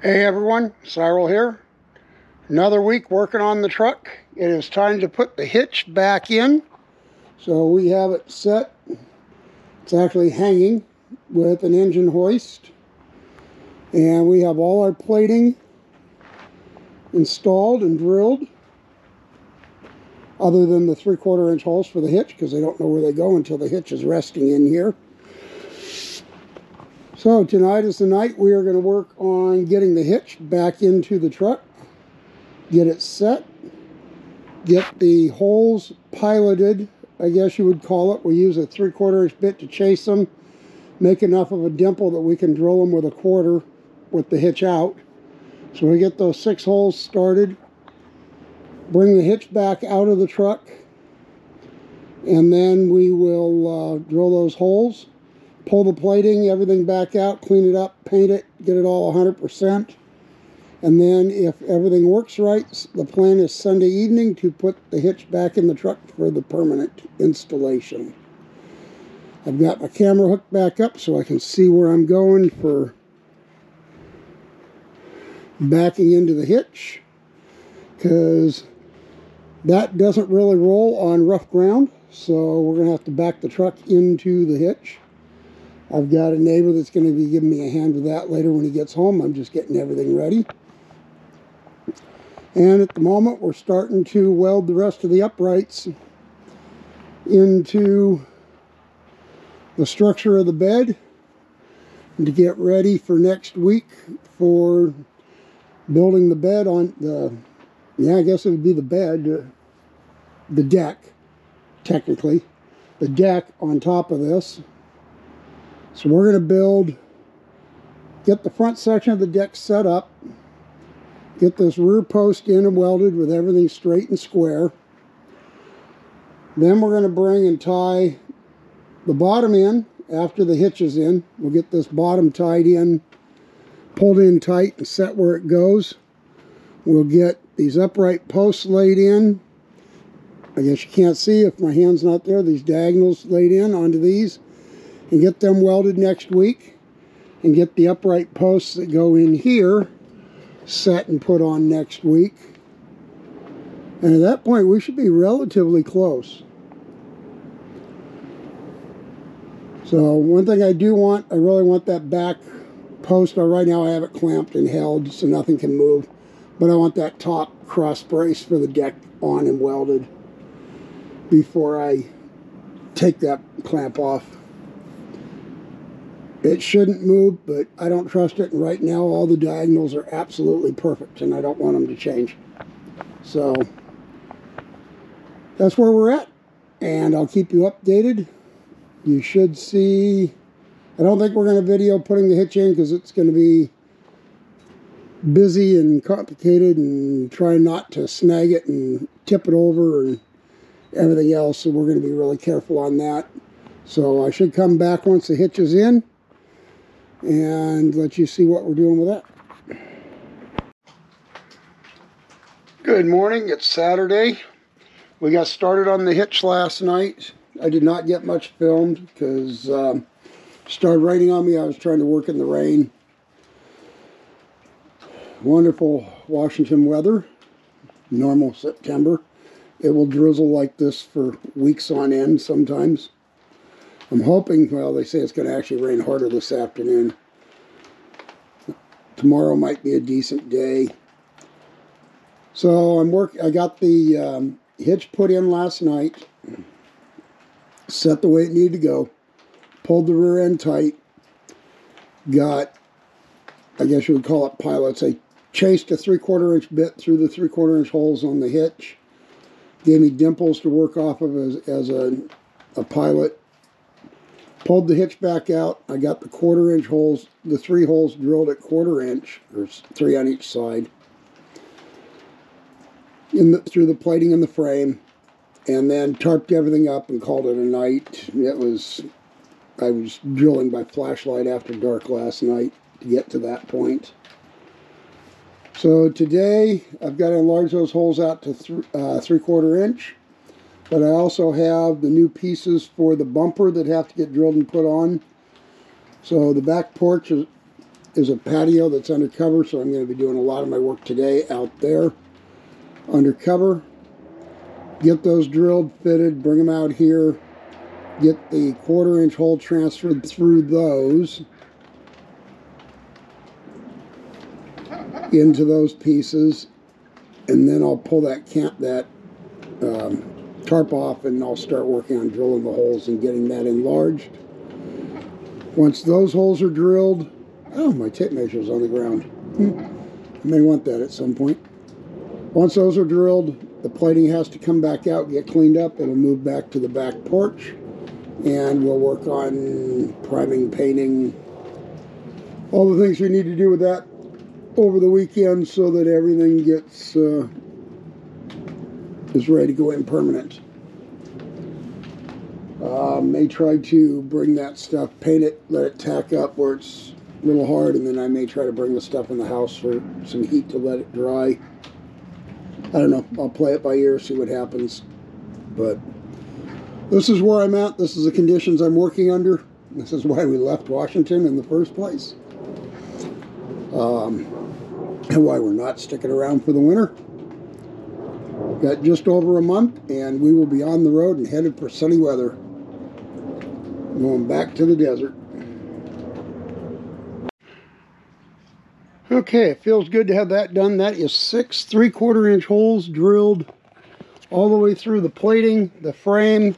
Hey everyone, Cyril here. Another week working on the truck. It is time to put the hitch back in. So we have it set. It's actually hanging with an engine hoist. And we have all our plating installed and drilled. Other than the 3/4 inch holes for the hitch, because they don't know where they go until the hitch is resting in here. So tonight is the night we are going to work on getting the hitch back into the truck, get it set, get the holes piloted, I guess you would call it. We use a 3/4 inch bit to chase them, make enough of a dimple that we can drill them with a 1/4 with the hitch out. So we get those 6 holes started, bring the hitch back out of the truck, and then we will drill those holes. Pull the plating, everything back out, clean it up, paint it, get it all 100%. And then if everything works right, the plan is Sunday evening to put the hitch back in the truck for the permanent installation. I've got my camera hooked back up so I can see where I'm going for backing into the hitch, because that doesn't really roll on rough ground, so we're going to have to back the truck into the hitch. I've got a neighbor that's going to be giving me a hand with that later when he gets home. I'm just getting everything ready. And at the moment, we're starting to weld the rest of the uprights into the structure of the bed and to get ready for next week for building the bed on the, I guess it would be the bed, the deck, technically, the deck on top of this. So we're going to get the front section of the deck set up, get this rear post in and welded with everything straight and square. Then we're going to bring and tie the bottom in after the hitch is in. We'll get this bottom tied in, pulled in tight and set where it goes. We'll get these upright posts laid in. I guess you can't see if my hand's not there. These diagonals laid in onto these. And get them welded next week, and get the upright posts that go in here set and put on next week. And at that point we should be relatively close. So one thing I really want that back post. Right now I have it clamped and held so nothing can move, but I want that top cross brace for the deck on and welded before I take that clamp off. It shouldn't move, but I don't trust it, and right now all the diagonals are absolutely perfect, and I don't want them to change. So that's where we're at, and I'll keep you updated. You should see, I don't think we're going to video putting the hitch in because it's going to be busy and complicated, and try not to snag it and tip it over and everything else, so we're going to be really careful on that. So I should come back once the hitch is in and let you see what we're doing with that. Good morning, it's Saturday. We got started on the hitch last night. I did not get much filmed because it started raining on me. I was trying to work in the rain. Wonderful Washington weather, normal September. It will drizzle like this for weeks on end sometimes. I'm hoping, well, they say it's going to actually rain harder this afternoon. Tomorrow might be a decent day. So I got the hitch put in last night, set the way it needed to go, pulled the rear end tight, got, I guess you would call it pilots. I chased a 3/4 inch bit through the 3/4 inch holes on the hitch, gave me dimples to work off of as a pilot. Pulled the hitch back out. I got the 1/4 inch holes, the 3 holes drilled at 1/4 inch, or 3 on each side, through the plating in the frame, and then tarped everything up and called it a night. I was drilling by flashlight after dark last night to get to that point. So today I've got to enlarge those holes out to 3/4 inch. But I also have the new pieces for the bumper that have to get drilled and put on. So the back porch is a patio that's undercover, so I'm going to be doing a lot of my work today out there undercover. Get those drilled, fitted, bring them out here, get the 1/4-inch hole transferred through those into those pieces, and then I'll pull that tarp off, and I'll start working on drilling the holes and getting that enlarged. Once those holes are drilled, oh, my tape measure's on the ground. I may want that at some point. Once those are drilled, the plating has to come back out, get cleaned up. It'll move back to the back porch, and we'll work on priming, painting, all the things we need to do with that over the weekend so that everything gets is ready to go in permanent. May try to bring that stuff, paint it, let it tack up where it's a little hard, and then I may try to bring the stuff in the house for some heat to let it dry. I don't know. I'll play it by ear, see what happens. But this is where I'm at. This is the conditions I'm working under. This is why we left Washington in the first place. And why we're not sticking around for the winter. Got just over a month, and we will be on the road and headed for sunny weather. Going back to the desert. Okay, it feels good to have that done. That is 6 3/4-inch holes drilled all the way through the plating, the frame,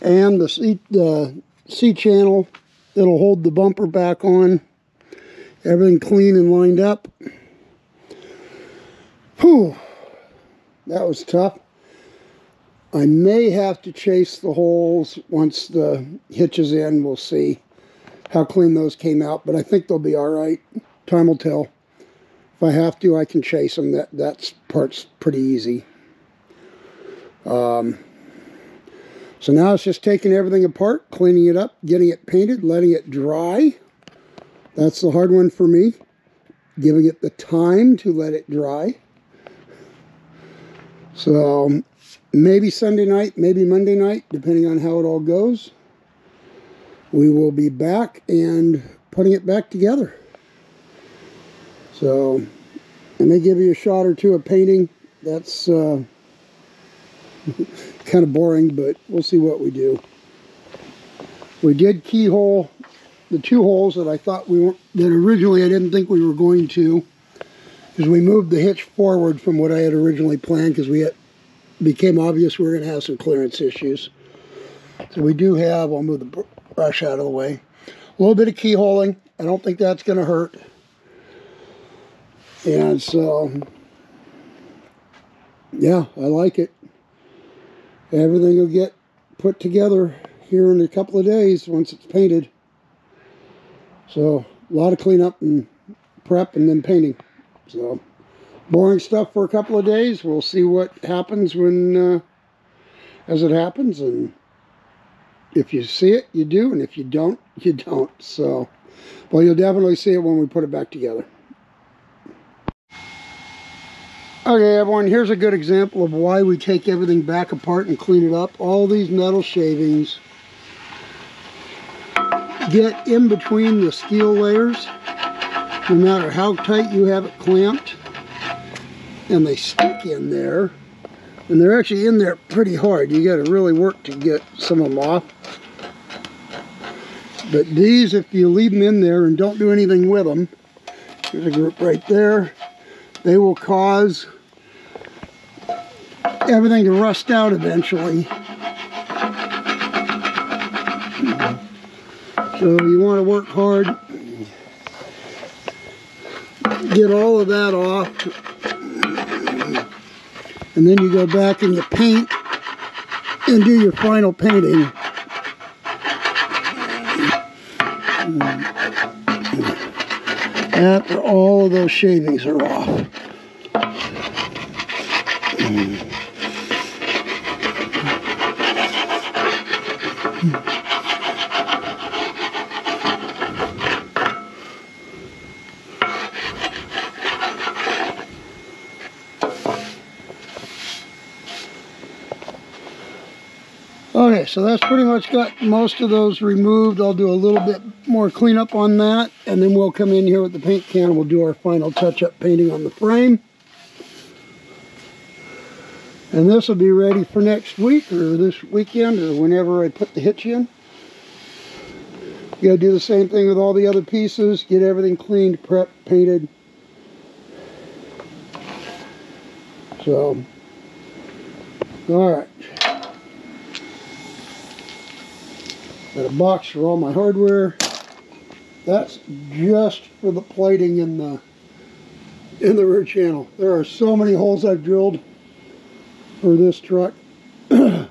and the C-channel that'll hold the bumper back on. Everything clean and lined up. Whew, that was tough. I may have to chase the holes once the hitch is in. We'll see how clean those came out, but I think they'll be all right. Time will tell. If I have to, I can chase them. That part's pretty easy. So now it's just taking everything apart, cleaning it up, getting it painted, letting it dry. That's the hard one for me. Giving it the time to let it dry. So maybe Sunday night, maybe Monday night, depending on how it all goes. We will be back and putting it back together. So I may give you a shot or two of painting. That's kind of boring, but we'll see what we do. We did keyhole the 2 holes that I thought that originally I didn't think we were going to, because we moved the hitch forward from what I had originally planned, because it became obvious we were going to have some clearance issues. So we do have, I'll move the brush out of the way, a little bit of keyholing. I don't think that's going to hurt. And so, yeah, I like it. Everything will get put together here in a couple of days once it's painted. So, a lot of cleanup and prep and then painting. So, boring stuff for a couple of days. We'll see what happens as it happens. And if you see it, you do. And if you don't, you don't. So, well, you'll definitely see it when we put it back together. Okay, everyone, here's a good example of why we take everything back apart and clean it up. All these metal shavings get in between the steel layers, no matter how tight you have it clamped, and they stick in there, and they're actually in there pretty hard. You got to really work to get some of them off. But these, if you leave them in there and don't do anything with them, there's a group right there, they will cause everything to rust out eventually. So you want to work hard, get all of that off, and then you go back and you paint and do your final painting. After all of those shavings are off. Okay, so that's pretty much got most of those removed. I'll do a little bit more cleanup on that, and then we'll come in here with the paint can and we'll do our final touch-up painting on the frame. And this will be ready for next week or this weekend or whenever I put the hitch in. You gotta do the same thing with all the other pieces, get everything cleaned, prepped, painted. So, alright. Got a box for all my hardware. That's just for the plating in the rear channel. There are so many holes I've drilled for this truck. I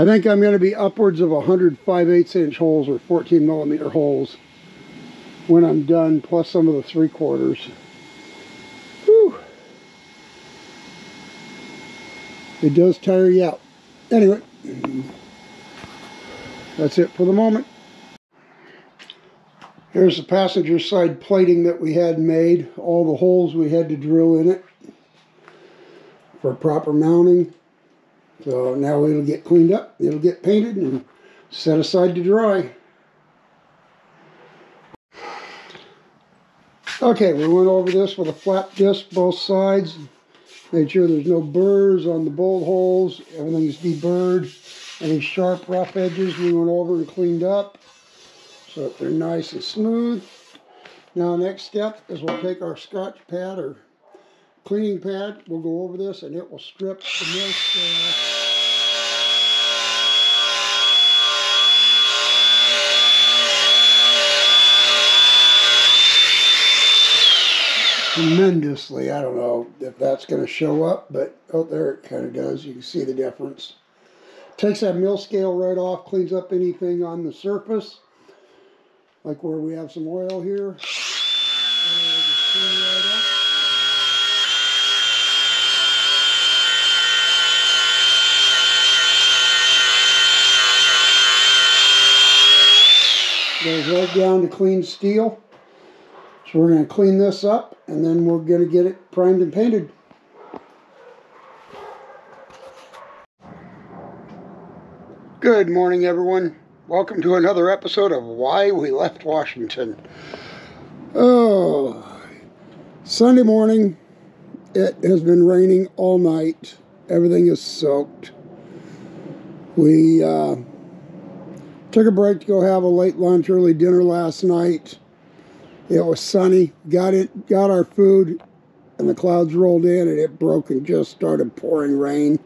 think I'm going to be upwards of 100 5/8 inch holes or 14 millimeter holes when I'm done, plus some of the 3/4. Whew. It does tire you out. Anyway, that's it for the moment. Here's the passenger side plating that we had made, all the holes we had to drill in it for proper mounting. So now it'll get cleaned up, it'll get painted and set aside to dry. Okay, we went over this with a flat disc both sides. Made sure there's no burrs on the bolt holes, everything's deburred. Any sharp rough edges we went over and cleaned up so that they're nice and smooth. Now next step is we'll take our Scotch pad or cleaning pad, we'll go over this and it will strip the mill scale. Tremendously. I don't know if that's going to show up, but oh, there it kind of does. You can see the difference. Takes that mill scale right off, cleans up anything on the surface, like where we have some oil here. Goes right down to clean steel. So we're going to clean this up and then we're going to get it primed and painted. Good morning, everyone. Welcome to another episode of Why We Left Washington. Oh, Sunday morning. It has been raining all night. Everything is soaked. We took a break to go have a late lunch, early dinner last night. It was sunny. Got our food, and the clouds rolled in, and it broke and just started pouring rain.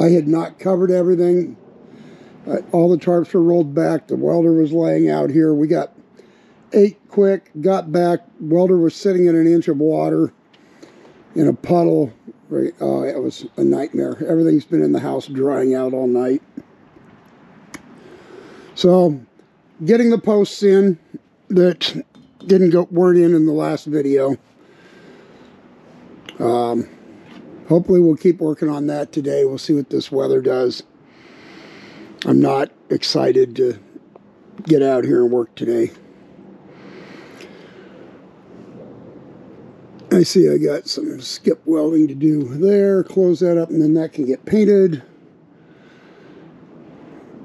I had not covered everything. All the tarps were rolled back. The welder was laying out here. We got 8 quick, got back. Welder was sitting in an inch of water in a puddle. It was a nightmare. Everything's been in the house drying out all night. So, getting the posts in that weren't in the last video. Hopefully we'll keep working on that today. We'll see what this weather does. I'm not excited to get out here and work today. I see I got some skip welding to do there. Close that up and then that can get painted.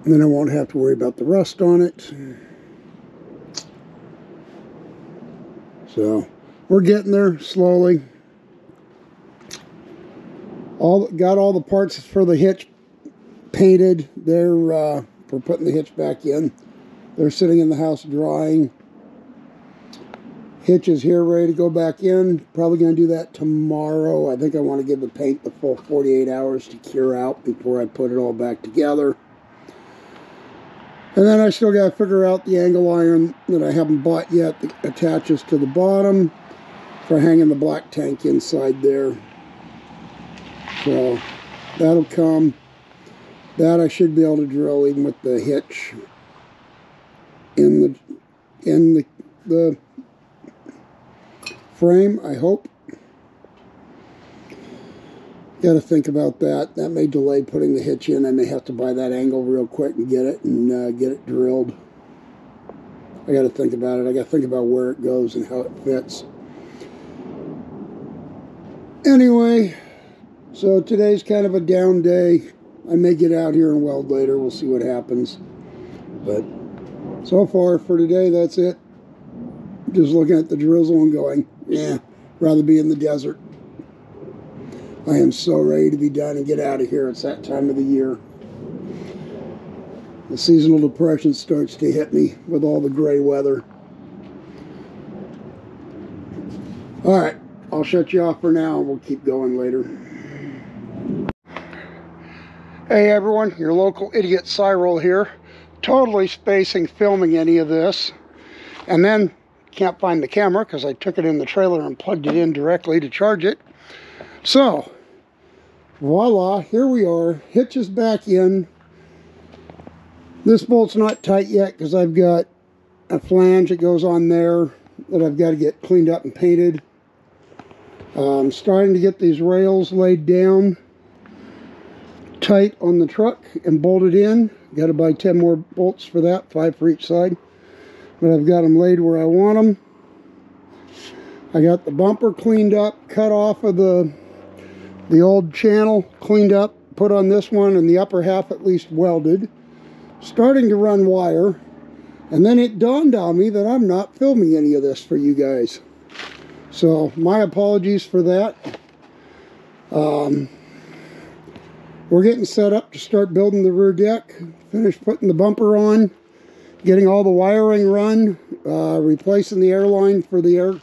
And then I won't have to worry about the rust on it. So we're getting there slowly. Got all the parts for the hitch painted. They're for putting the hitch back in. They're sitting in the house drying. Hitch is here ready to go back in. Probably going to do that tomorrow. I think I want to give the paint the full 48 hours to cure out before I put it all back together. And then I still got to figure out the angle iron that I haven't bought yet that attaches to the bottom for hanging the black tank inside there. So that'll come. That I should be able to drill even with the hitch in the frame, I hope. Got to think about that. That may delay putting the hitch in. I may have to buy that angle real quick and get it drilled. I got to think about it. I got to think about where it goes and how it fits. Anyway, so today's kind of a down day. I may get out here and weld later. We'll see what happens. But So far for today, that's it. Just looking at the drizzle and going, yeah, rather be in the desert. I am so ready to be done and get out of here. It's that time of the year. The seasonal depression starts to hit me with all the gray weather. All right, I'll shut you off for now. We'll keep going later. Hey everyone, your local idiot Cyril here. Totally spacing filming any of this. And then can't find the camera because I took it in the trailer and plugged it in directly to charge it. So, voila, here we are. Hitch is back in. This bolt's not tight yet because I've got a flange that goes on there that I've got to get cleaned up and painted. I'm starting to get these rails laid down tight on the truck and bolted in. Got to buy 10 more bolts for that, 5 for each side. But I've got them laid where I want them. I got the bumper cleaned up, cut off of the old channel, cleaned up, put on this one, and the upper half at least welded. Starting to run wire. And then it dawned on me that I'm not filming any of this for you guys. So, my apologies for that. We're getting set up to start building the rear deck. Finished putting the bumper on. Getting all the wiring run. Replacing the airline for the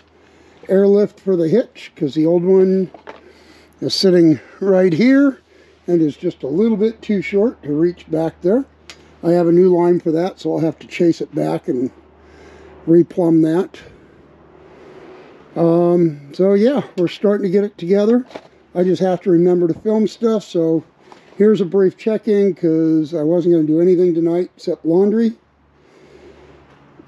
airlift for the hitch. Because the old one is sitting right here. And is just a little bit too short to reach back there. I have a new line for that, so I'll have to chase it back and replumb that. So yeah, we're starting to get it together. I just have to remember to film stuff, so here's a brief check-in because I wasn't going to do anything tonight except laundry.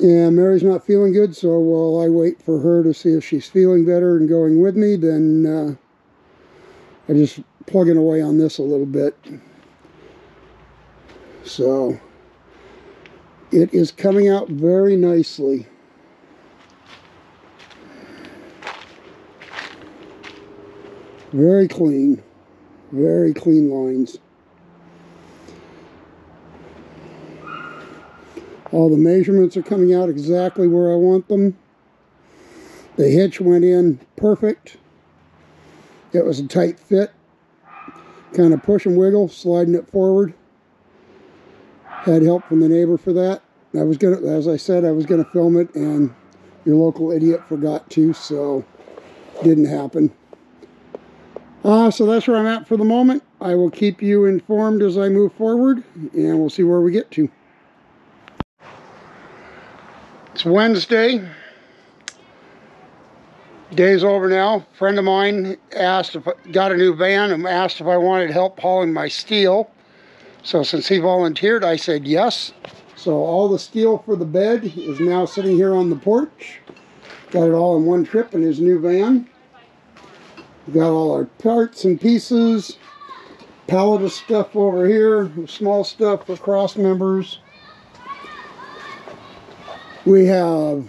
And Mary's not feeling good, so while I wait for her to see if she's feeling better and going with me, then I'm just plugging away on this a little bit. So it is coming out very nicely. Very clean lines. All the measurements are coming out exactly where I want them. The hitch went in perfect. It was a tight fit. Kind of push and wiggle, sliding it forward. Had help from the neighbor for that. I was gonna, as I said, I was gonna film it, and your local idiot forgot to, so didn't happen. So that's where I'm at for the moment. I will keep you informed as I move forward, and we'll see where we get to. It's Wednesday. Day's over now. A friend of mine asked if I got a new van and asked if I wanted help hauling my steel. So since he volunteered, I said yes. So all the steel for the bed is now sitting here on the porch. Got it all in one trip in his new van. We got all our parts and pieces. Pallet of stuff over here. Small stuff for cross members. We have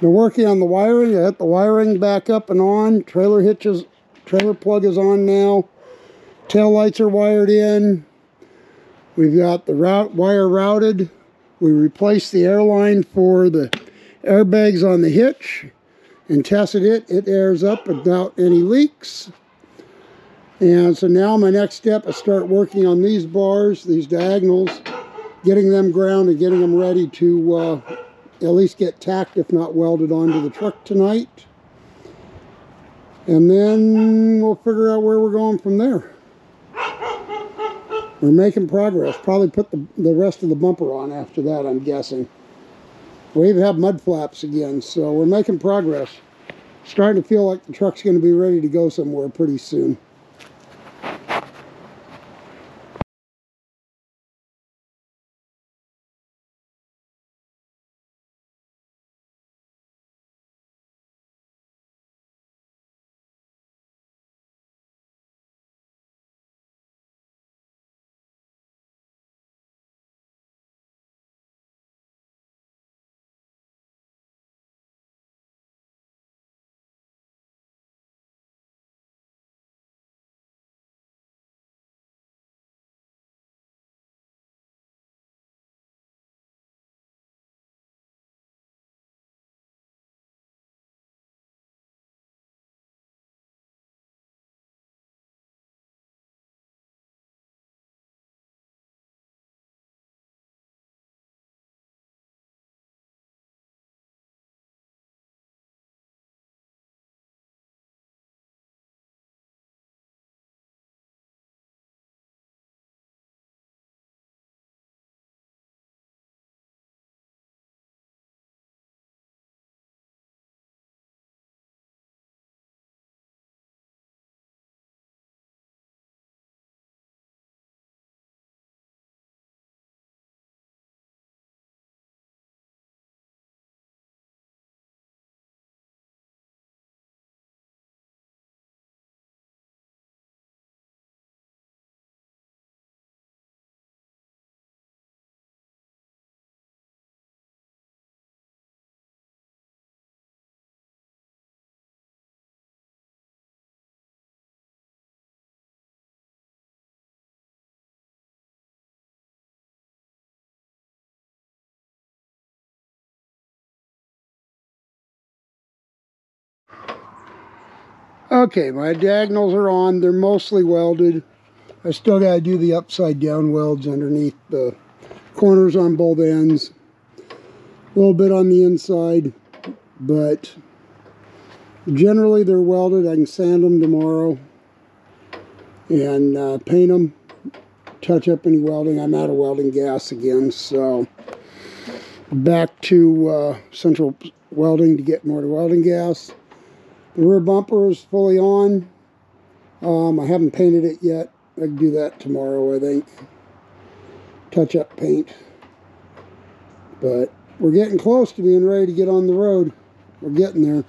been working on the wiring. I got the wiring back up and on. Trailer plug is on now. Tail lights are wired in. We've got the wire routed. We replaced the airline for the airbags on the hitch and tested it. It airs up without any leaks. And so now my next step is start working on these bars, these diagonals, getting them grounded, getting them ready to at least get tacked, if not welded onto the truck tonight. And then we'll figure out where we're going from there. We're making progress. Probably put the rest of the bumper on after that, I'm guessing. We even have mud flaps again, so we're making progress. Starting to feel like the truck's going to be ready to go somewhere pretty soon. Okay, my diagonals are on. They're mostly welded. I still got to do the upside down welds underneath the corners on both ends. A little bit on the inside, but generally they're welded. I can sand them tomorrow and paint them, touch up any welding. I'm out of welding gas again, so back to central welding to get more welding gas. The rear bumper is fully on. I haven't painted it yet. I can do that tomorrow, I think. Touch up paint. But we're getting close to being ready to get on the road. We're getting there.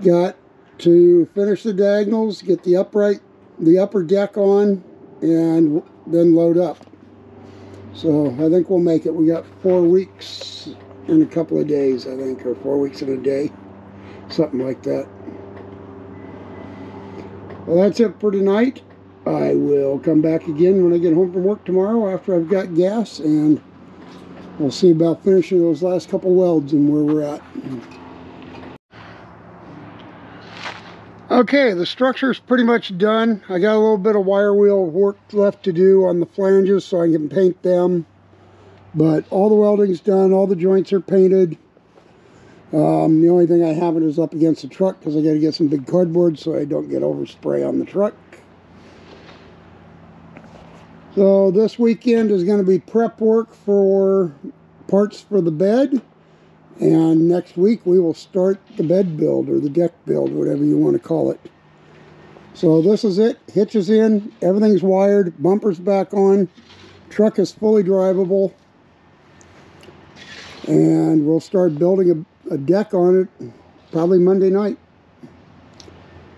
Got to finish the diagonals, get the upper deck on, and then load up. So I think we'll make it. We got 4 weeks in a couple of days, I think, or 4 weeks in a day. Something like that. Well, that's it for tonight. I will come back again when I get home from work tomorrow after I've got gas, and we'll see about finishing those last couple welds and where we're at. Okay, the structure's pretty much done. I got a little bit of wire wheel work left to do on the flanges so I can paint them. But all the welding's done, all the joints are painted. The only thing I haven't is up against the truck because I got to get some big cardboard so I don't get overspray on the truck. So this weekend is going to be prep work for parts for the bed. And next week we will start the bed build or the deck build, whatever you want to call it. So this is it. Hitch is in. Everything's wired. Bumper's back on. Truck is fully drivable. And we'll start building a deck on it probably Monday night.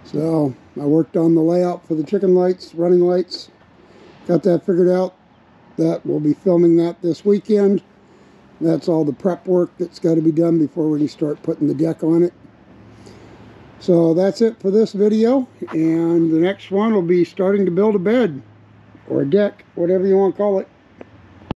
So I worked on the layout for the chicken lights, running lights. Got that figured out. That we'll be filming that this weekend. That's all the prep work that's got to be done before we can start putting the deck on it. So that's it for this video, and the next one will be starting to build a bed or a deck, whatever you want to call it.